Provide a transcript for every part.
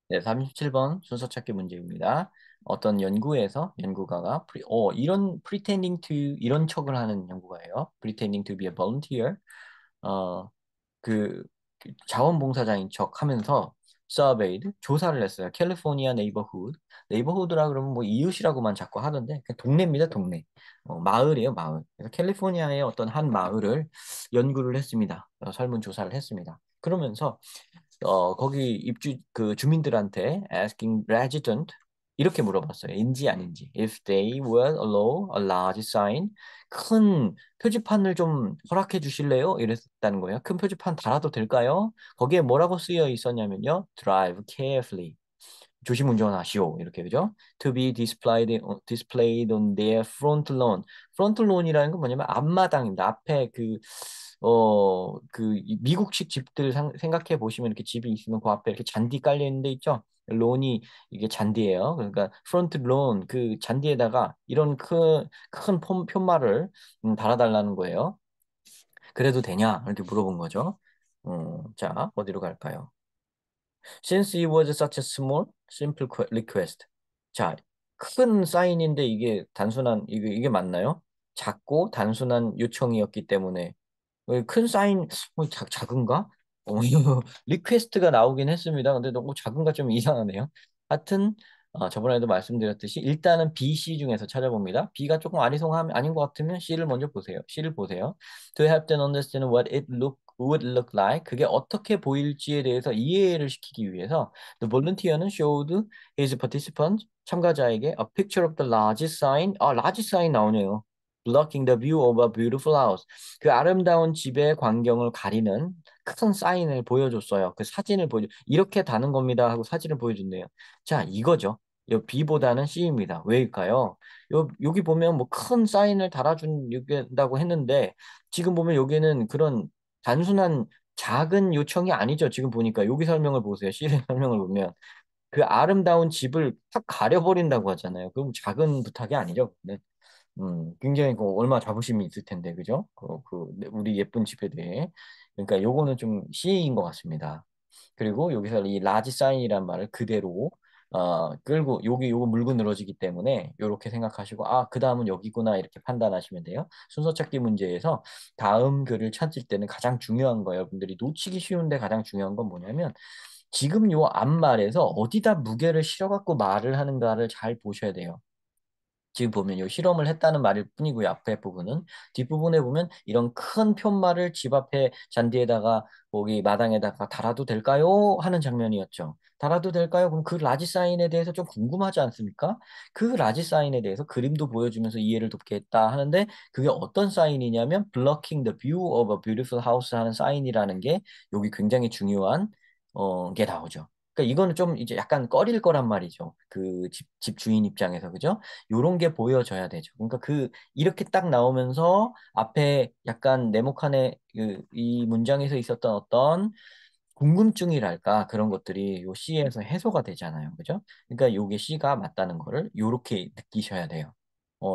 네, 37번 순서 찾기 문제입니다. 어떤 연구가가 이런 pretending to 이런 척을 하는 연구가예요. pretending to be a volunteer. 어, 그, 그 자원봉사자인 척 하면서 surveyed 조사를 했어요. 캘리포니아 네이버후드. 네이버후드라 그러면 뭐 이웃이라고만 자꾸 하던데 그냥 동네입니다, 동네. 마을이에요, 마을. 그래서 캘리포니아의 어떤 한 마을을 연구를 했습니다. 설문조사를 했습니다. 그러면서 거기 주민들한테 asking resident 이렇게 물어봤어요. 인지 아닌지. If they will allow a large sign, 큰 표지판을 좀 허락해 주실래요? 이랬다는 거예요. 큰 표지판 달아도 될까요? 거기에 뭐라고 쓰여 있었냐면요. Drive carefully. 조심 운전하시오. 이렇게 그죠? To be displayed on their front lawn. front lawn이라는 건 뭐냐면 앞마당입니다. 앞에 미국식 집들 생각해 보시면 이렇게 집이 있으면 그 앞에 이렇게 잔디 깔려 있는 데 있죠? 론이 이게 잔디예요. 그러니까 프론트 론 그 잔디에다가 이런 큰 편말을 달아달라는 거예요. 그래도 되냐? 이렇게 물어본 거죠. 자, 어디로 갈까요? Since it was such a small, simple request. 자, 큰 사인인데 이게 맞나요? 작고 단순한 요청이었기 때문에 큰 사인 작은가? 이거 리퀘스트가 나오긴 했습니다. 근데 너무 작은가 좀 이상하네요. 하여튼 저번에도 말씀드렸듯이 일단은 B, C 중에서 찾아봅니다. B가 조금 아닌 것 같으면 C를 먼저 보세요. C를 보세요. To help them understand what it would look like. 그게 어떻게 보일지에 대해서 이해를 시키기 위해서 The volunteer는 showed his participants 참가자에게 a picture of the large sign. large sign 나오네요. Blocking the view of a beautiful house. 그 아름다운 집의 광경을 가리는 큰 사인을 보여줬어요. 그 사진을 이렇게 다는 겁니다 하고 사진을 보여준대요. 자, 이거죠. 요 B보다는 C입니다. 왜일까요? 여기 보면 뭐 큰 사인을 달아준다고 했는데 지금 보면 여기는 그런 단순한 작은 요청이 아니죠. 지금 보니까 여기 설명을 보세요. C의 설명을 보면 그 아름다운 집을 탁 가려버린다고 하잖아요. 그럼 작은 부탁이 아니죠. 네. 굉장히 얼마 자부심이 있을 텐데, 그죠? 우리 예쁜 집에 대해. 그러니까 요거는 좀 C인 것 같습니다. 그리고 여기서 이 라지 사인이란 말을 그대로 끌고 요거 물고 늘어지기 때문에 요렇게 생각하시고 그 다음은 여기구나 이렇게 판단하시면 돼요. 순서 찾기 문제에서 다음 글을 찾을 때는 가장 중요한 거예요. 여러분들이 놓치기 쉬운데 가장 중요한 건 뭐냐면 지금 요 앞말에서 어디다 무게를 실어갖고 말을 하는가를 잘 보셔야 돼요. 지금 보면 요 실험을 했다는 말일 뿐이고요. 앞에 부분은 뒷부분에 보면 이런 큰 편말을 집 앞에 잔디에다가 거기 마당에다가 달아도 될까요? 하는 장면이었죠. 달아도 될까요? 그럼 그 라지 사인에 대해서 좀 궁금하지 않습니까? 그 라지 사인에 대해서 그림도 보여주면서 이해를 돕게 했다 하는데 그게 어떤 사인이냐면 blocking the view of a beautiful house 하는 사인이라는 게 여기 굉장히 중요한 게 나오죠. 그러니까 이거는 좀 이제 약간 꺼릴 거란 말이죠. 그 집 주인 입장에서 그죠? 요런 게 보여져야 되죠. 그러니까 이렇게 딱 나오면서 앞에 약간 네모칸의 이 문장에서 있었던 어떤 궁금증이랄까 그런 것들이 요 C에서 해소가 되잖아요. 그죠? 그러니까 요게 C가 맞다는 거를 요렇게 느끼셔야 돼요.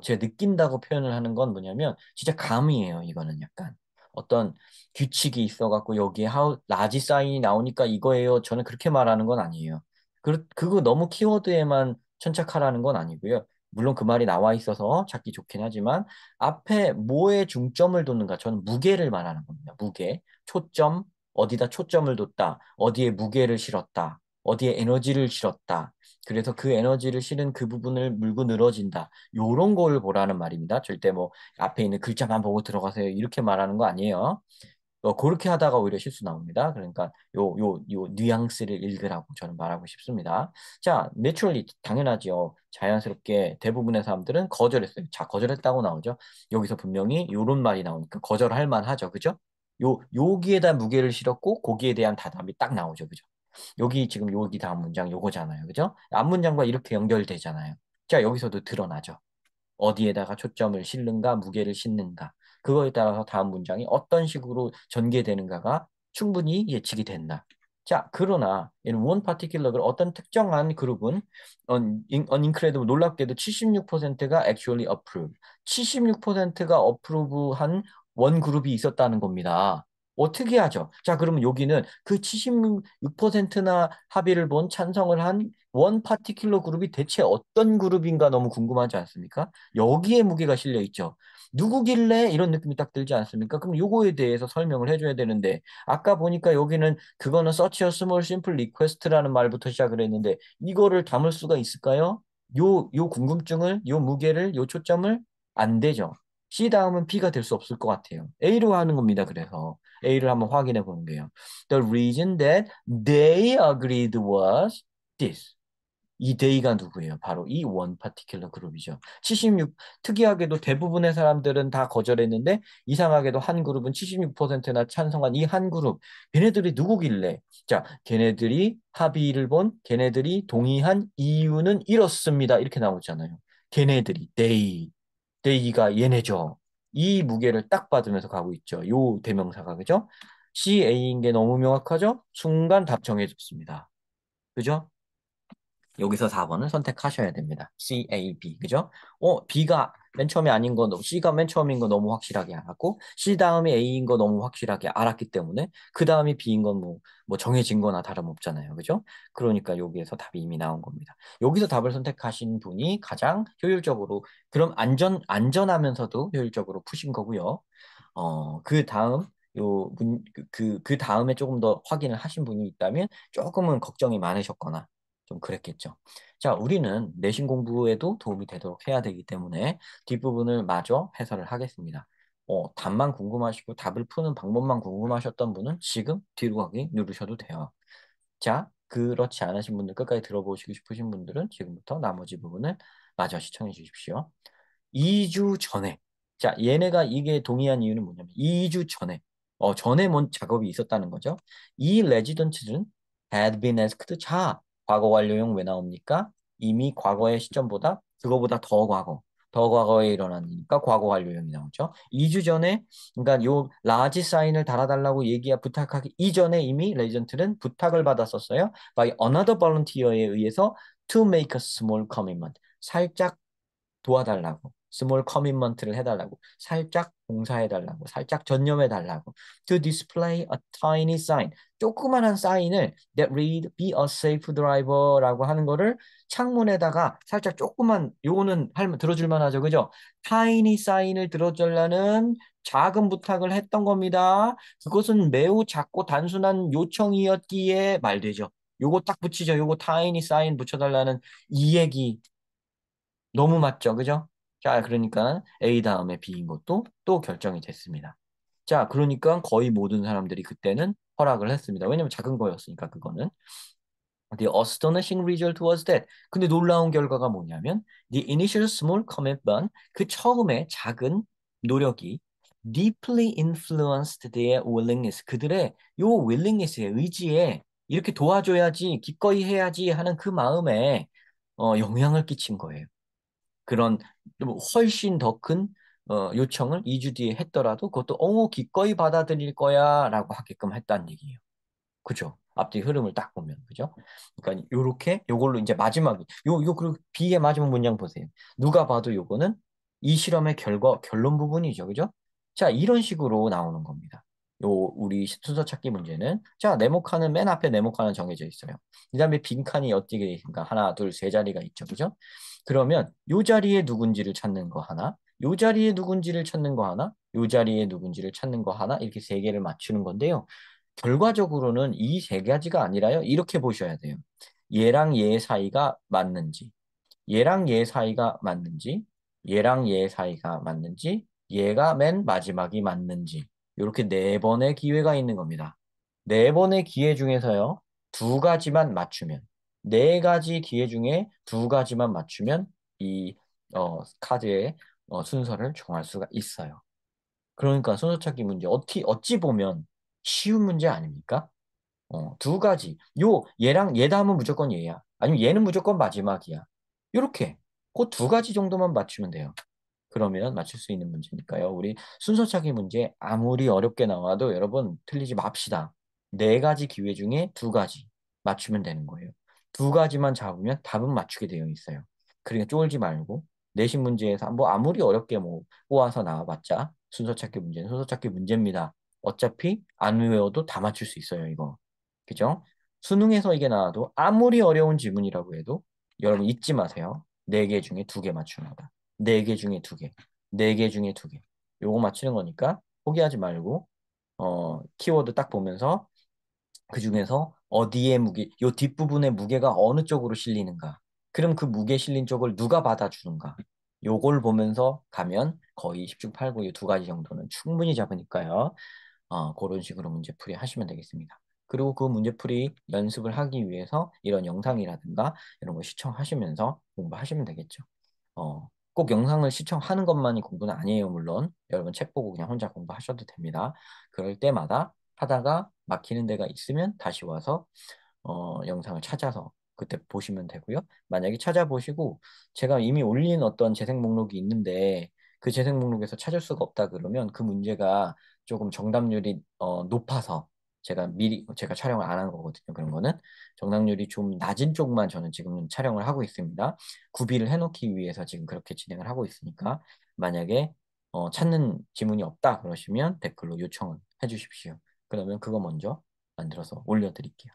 제가 느낀다고 표현을 하는 건 뭐냐면 진짜 감이에요. 이거는 약간 어떤 규칙이 있어갖고 여기에 라지 사인이 나오니까 이거예요. 저는 그렇게 말하는 건 아니에요. 그거 너무 키워드에만 천착하라는 건 아니고요. 물론 그 말이 나와 있어서 찾기 좋긴 하지만 앞에 뭐에 중점을 뒀는가 저는 무게를 말하는 겁니다. 무게, 초점, 어디다 초점을 뒀다, 어디에 무게를 실었다, 어디에 에너지를 실었다. 그래서 그 에너지를 실은 그 부분을 물고 늘어진다. 요런 걸 보라는 말입니다. 절대 뭐 앞에 있는 글자만 보고 들어가세요. 이렇게 말하는 거 아니에요. 그렇게 하다가 오히려 실수 나옵니다. 그러니까 요 뉘앙스를 읽으라고 저는 말하고 싶습니다. 자, 내추럴리 당연하지요. 자연스럽게 대부분의 사람들은 거절했어요. 자, 거절했다고 나오죠. 여기서 분명히 요런 말이 나오니까 거절할 만하죠. 그죠? 여기에다 무게를 실었고 거기에 대한 답이 딱 나오죠. 그죠? 여기 다음 문장 요거잖아요. 그죠? 앞 문장과 이렇게 연결되잖아요. 자, 여기서도 드러나죠. 어디에다가 초점을 싣는가, 무게를 싣는가. 그거에 따라서 다음 문장이 어떤 식으로 전개되는가가 충분히 예측이 된다. 자, 그러나 in one particular group, 어떤 특정한 그룹은 incredible 놀랍게도 76%가 actually approve. 76%가 approve한 원 그룹이 있었다는 겁니다. 어떻게 하죠? 자, 그러면 여기는 그 76%나 합의를 본 찬성을 한 원 파티큘러 그룹이 대체 어떤 그룹인가 너무 궁금하지 않습니까? 여기에 무게가 실려 있죠. 누구길래 이런 느낌이 딱 들지 않습니까? 그럼 요거에 대해서 설명을 해줘야 되는데 아까 보니까 여기는 그거는 such a small simple request라는 말부터 시작을 했는데 이거를 담을 수가 있을까요? 요 궁금증을, 요 무게를, 요 초점을 안 되죠. C 다음은 B가 될 수 없을 것 같아요. A로 하는 겁니다. 그래서 A를 한번 확인해 보는 게요. The reason that they agreed was this. 이 they가 누구예요? 바로 이 one particular 그룹이죠. 76, 특이하게도 대부분의 사람들은 다 거절했는데 이상하게도 한 그룹은 76%나 찬성한 이 한 그룹. 걔네들이 누구길래? 자, 걔네들이 합의를 본, 걔네들이 동의한 이유는 이렇습니다. 이렇게 나오잖아요. 걔네들이, they가 얘네죠. 이 무게를 딱 받으면서 가고 있죠. 요 대명사가, 그죠? CA인 게 너무 명확하죠? 순간 답 정해졌습니다. 그죠? 여기서 4번을 선택하셔야 됩니다. C, A, B. 그죠? B가 맨 처음에 아닌 거, C가 맨 처음인 거 너무 확실하게 알았고, C 다음에 A인 거 너무 확실하게 알았기 때문에, 그 다음에 B인 건 뭐 정해진 거나 다름없잖아요. 그죠? 그러니까 여기에서 답이 이미 나온 겁니다. 여기서 답을 선택하신 분이 가장 효율적으로, 그럼 안전하면서도 효율적으로 푸신 거고요. 그 다음, 그 다음에 조금 더 확인을 하신 분이 있다면 조금은 걱정이 많으셨거나 좀 그랬겠죠. 자, 우리는 내신 공부에도 도움이 되도록 해야 되기 때문에 뒷부분을 마저 해설을 하겠습니다. 답만 궁금하시고 답을 푸는 방법만 궁금하셨던 분은 지금 뒤로 가기 누르셔도 돼요. 자, 그렇지 않으신 분들 끝까지 들어보시고 싶으신 분들은 지금부터 나머지 부분을 마저 시청해 주십시오. 2주 전에. 자, 얘네가 이게 동의한 이유는 뭐냐면 2주 전에. 전에 뭔 작업이 있었다는 거죠. 이 레지던트는 had been asked. 자, 과거 완료형 왜 나옵니까? 이미 과거의 시점보다 그거보다 더 과거. 더 과거에 일어난 일이니까 과거 완료형이 나오죠. 2주 전에 그러니까 요 라지 사인을 달아달라고 부탁하기 이전에 이미 레지던트는 부탁을 받았었어요. by another volunteer에 의해서 to make a small commitment. 살짝 도와달라고, 스몰 커밋먼트를 해달라고, 살짝 봉사해달라고, 살짝 전념해달라고. To display a tiny sign, 조그만한 사인을 that read be a safe driver라고 하는 거를 창문에다가 살짝 조그만, 요거는 들어줄만 하죠, 그죠? tiny 사인을 들어주려는 작은 부탁을 했던 겁니다. 그것은 매우 작고 단순한 요청이었기에 말되죠. 요거 딱 붙이죠. 요거 tiny 사인 붙여달라는 이 얘기 너무 맞죠? 그죠? 자, 그러니까 A 다음에 B인 것도 또 결정이 됐습니다. 자, 그러니까 거의 모든 사람들이 그때는 허락을 했습니다. 왜냐면 작은 거였으니까 그거는. The astonishing result was that. 근데 놀라운 결과가 뭐냐면 the initial small commitment, 그 처음에 작은 노력이 deeply influenced their willingness. 그들의 요 willingness의 의지에 이렇게 도와줘야지, 기꺼이 해야지 하는 그 마음에 영향을 끼친 거예요. 그런 좀 훨씬 더 큰 요청을 2주 뒤에 했더라도 그것도 기꺼이 받아들일 거야라고 하게끔 했다는 얘기예요. 그죠? 앞뒤 흐름을 딱 보면 그죠? 그러니까 요렇게 요걸로 이제 마지막 요 그리고 B의 마지막 문장 보세요. 누가 봐도 요거는 이 실험의 결론 부분이죠. 그죠? 자, 이런 식으로 나오는 겁니다. 요 우리 순서 찾기 문제는 자, 네모칸은 맨 앞에 네모칸은 정해져 있어요. 그다음에 빈 칸이 어떻게 있습니까? 하나, 둘, 세 자리가 있죠. 그죠? 그러면 요 자리에 누군지를 찾는 거 하나, 요 자리에 누군지를 찾는 거 하나, 요 자리에 누군지를 찾는 거 하나 이렇게 세 개를 맞추는 건데요. 결과적으로는 이 세 가지가 아니라요. 이렇게 보셔야 돼요. 얘랑 얘 사이가 맞는지, 얘랑 얘 사이가 맞는지, 얘랑 얘 사이가 맞는지, 얘가 맨 마지막이 맞는지. 이렇게 네 번의 기회가 있는 겁니다. 네 번의 기회 중에서요. 두 가지만 맞추면, 네 가지 기회 중에 두 가지만 맞추면 이 카드의 순서를 정할 수가 있어요. 그러니까 순서 찾기 문제 어찌 보면 쉬운 문제 아닙니까? 두 가지. 얘랑 얘 다음은 무조건 얘야. 아니면 얘는 무조건 마지막이야. 이렇게 그 두 가지 정도만 맞추면 돼요. 그러면 맞출 수 있는 문제니까요. 우리 순서 찾기 문제 아무리 어렵게 나와도 여러분 틀리지 맙시다. 네 가지 기회 중에 두 가지 맞추면 되는 거예요. 두 가지만 잡으면 답은 맞추게 되어 있어요. 그러니까 쫄지 말고 내신 문제에서 뭐 아무리 어렵게 뭐 꼬아서 나와봤자 순서 찾기 문제는 순서 찾기 문제입니다. 어차피 안 외워도 다 맞출 수 있어요, 이거. 그죠? 수능에서 이게 나와도 아무리 어려운 지문이라고 해도 여러분 잊지 마세요. 네 개 중에 두 개 맞추는 거다. 네 개 중에 두 개. 네 개 중에 두 개. 요거 맞추는 거니까 포기하지 말고 키워드 딱 보면서 그 중에서 어디에 요 뒷부분의 무게가 어느 쪽으로 실리는가. 그럼 그 무게 실린 쪽을 누가 받아주는가. 요걸 보면서 가면 거의 10중 8구 이 두 가지 정도는 충분히 잡으니까요. 그런 식으로 문제풀이 하시면 되겠습니다. 그리고 그 문제풀이 연습을 하기 위해서 이런 영상이라든가 이런 거 시청하시면서 공부하시면 되겠죠. 꼭 영상을 시청하는 것만이 공부는 아니에요, 물론. 여러분 책 보고 그냥 혼자 공부하셔도 됩니다. 그럴 때마다 하다가 막히는 데가 있으면 다시 와서 영상을 찾아서 그때 보시면 되고요. 만약에 찾아보시고 제가 이미 올린 어떤 재생 목록이 있는데 그 재생 목록에서 찾을 수가 없다 그러면 그 문제가 조금 정답률이 높아서 제가 촬영을 안 한 거거든요. 그런 거는 정답률이 좀 낮은 쪽만 저는 지금 촬영을 하고 있습니다. 구비를 해놓기 위해서 지금 그렇게 진행을 하고 있으니까 만약에 찾는 지문이 없다 그러시면 댓글로 요청을 해주십시오. 그러면 그거 먼저 만들어서 올려드릴게요.